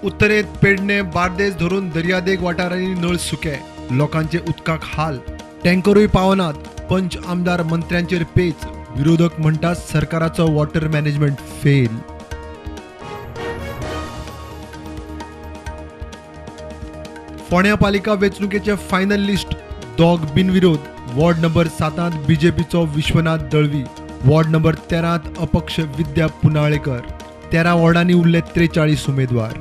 उत्तरेत पेडणे बार्देस धरून दर्यादेग वाठारांनी नळ सुके, लोकांचे उदकाक हाल, टँकरूय पावनात, पंच आमदार मंत्र्यांचेर पेच, विरोधक म्हणटात सरकाराचो वॉटर मॅनेजमेंट फेल. फोंड्या पालिका वेंचणुकेचे फायनल लिस्ट, दोग बिनविरोध. वॉर्ड नंबर 7 बीजेपीचो विश्वनाथ दळवी, वॉर्ड नंबर 13 अपक्ष विद्या पुनाळेकर. 13 वॉर्डांनी उरले 43 उमेदवार.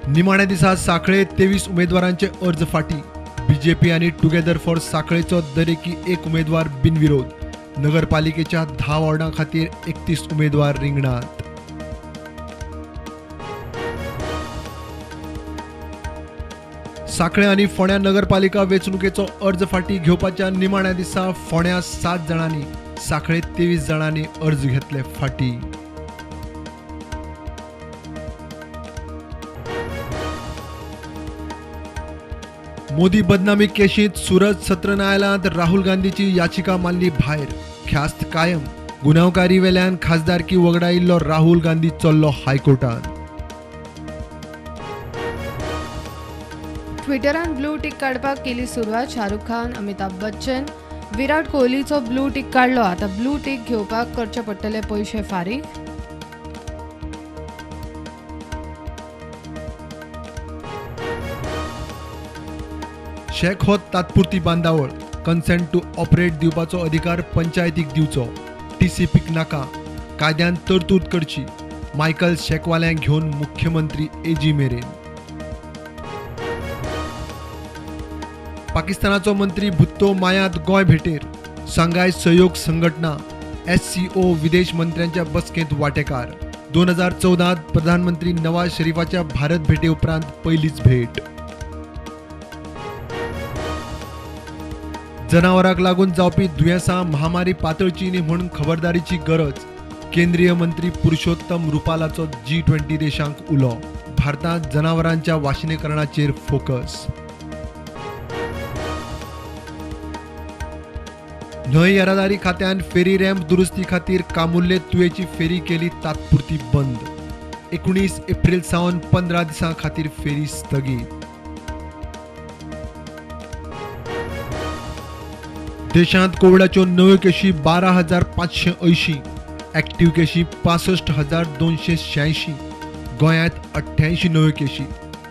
निमाण्या दिसा सांखळे 23 उमेदवारांचे अर्ज फाटी. बीजेपी आणि टुगेदर फॉर सांखळेचो दरेकी एक उमेदवार बिनविरोध. नगरपालिकेच्या 10 वॉर्डां खातीर 31 उमेदवार रिंगणात. सांखळे आणि फोंड्या नगरपालिका वेंचणुकेचो अर्ज फाटी घेवपाच्या निमाण्या दिसा फोंड्या 7 जाणांनी, सांखळे 23 जाणांनी अर्ज घेतले फाटी. मोदी बदनामी केशींत सुरत सत्र न्यायालयांत राहुल गांधीची याचिका मारली भायर. ख्यास्त कायम. गुन्यांवकारी वेल्यान खासदारकी वगडायिल्लो राहुल गांधी चल्लो हायकोर्टात. ट्विटरान ब्लू टिक काडपाक केली सुरवात. शाहरुख खान, अमिताभ बच्चन, विराट कोहलीचो ब्लू टिक काडलो. आता ब्लू टिक घेवपाक करचे पडटले पयशे फारीक. शेख हो तात्पुरती बांदावळ. कन्सेंट टू ऑपरेट दिवपाचो अधिकार पंचायतीक दिवचो. टीसीपीक नाका. कायद्यान तरतूद करची. मायकल शेकवाल्यांक घेवन मुख्यमंत्री एजी मेरेन. पाकिस्तानाचो मंत्री भुत्तो मायात गोंय भेटेर. सांघाय सहयोग संघटना SCO विदेश मंत्र्यांच्या बसकेंत वांटेकार. 2014 प्रधानमंत्री नवाज शरीफाच्या भारत भेटे उपरांत पहिलीच भेट. जनावरांक लागून जावपी दुयेंसां महामारी पातळची न्ही म्हणून खबरदारीची गरज. केंद्रीय मंत्री पुरुषोत्तम रुपालाचो G20 देशांक उलो. भारतांत जनावरांच्या वाशिनीकरणाचेर फोकस. न्हंय येरादारी खात्यान फेरी रॅम्प दुरुस्ती खातीर कामुर्ले तुयेची फेरी केली तात्पुरती बंद. 19 एप्रिल सावन 15 दिसां खातीर फेरी स्थगीत. देशांत कोविडाच्यो नव्यो केशी 12,580. ॲक्टिव्ह केशी 65,286. गोंयांत 88 नव्यो केशी.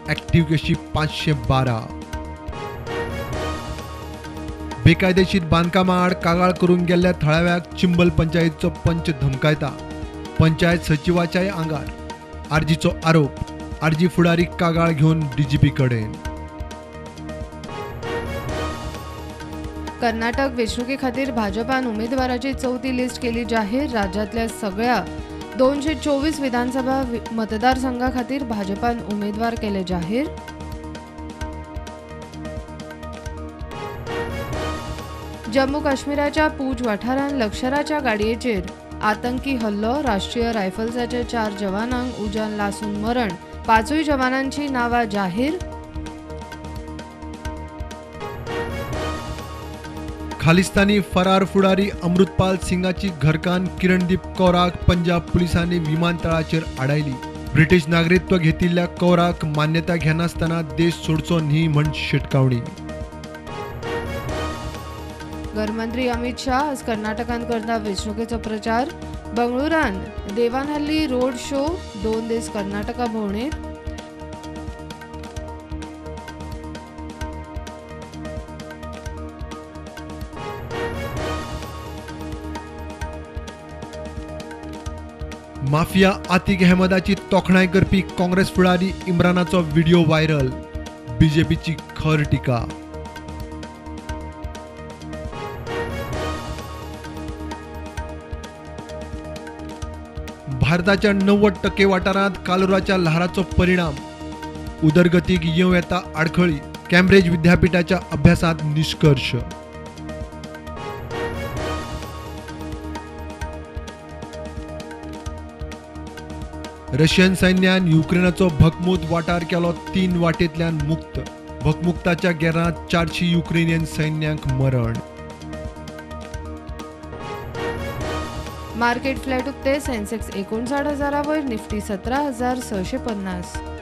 ॲक्टिव्ह केशी 512. बेकायदेशीर बांदकामा आड कागाळ करून गेल्ल्या थळाव्याक चिंबल पंचायतीचो पंच धमकायता. पंचायत सचिवाच्याय आंगार. आरजीचो आरोप. आरजी फुडारी कागाळ घेवन DGP कडेन. कर्नाटक वेंचणुके खातीर भाजपान उमेदवाराची चवथी लिस्ट केली जाहीर. राज्यातल्या सगळ्या 224 विधानसभा मतदारसंघा खातीर भाजपान उमेदवार केले जाहीर. जम्मू काश्मीराच्या पूंछ वाठारांत लष्कराच्या गाडयेचेर आतंकी हल्लो. राष्ट्रीय रायफल्साच्या 4 जवानांक उज्यान लासून मरण. 5 जवानांची नांवां जाहीर. खालिस्तानी फरार फुडारी अमृतपाल सिंगाची घरकान्न किरणदीप कौराक पंजाब पुलिसांनी विमानतळाचेर आडायली. ब्रिटीश नागरिकत्व घेतिल्ल्या कौराक मान्यता घेनासतना देश सोडचो न्ही म्हण शिटकावणी. गृहमंत्री अमित शाह आज कर्नाटकांत करता वेंचणुकेचो प्रचार. बंगळुरांत देवानहल्ली रोड शो. 2 दीस कर्नाटका भोंवडेर. माफिया आतिक अहमदाची तोखणाय करपी काँग्रेस फुडारी इम्रानाचो व्हिडिओ व्हायरल. बीजेपीची खर टिका. भारताच्या 90% वाठारांत कालुराच्या ल्हाराचो परिणाम. उदरगतीक येवं येता आडखळी. कॅम्ब्रिज विद्यापीठाच्या अभ्यासात निष्कर्ष. रशियन सैन्यान युक्रेनाचो भकमूत वाठार केलो 3 वाटेंतल्यान मुक्त. भकमुक्ताच्या गेरांत 400 युक्रेनियन सैन्यांक मरण. मार्केट फ्लॅट उक्ते सेन्सेक्स 59,000 वयर निफ्टी 17,650.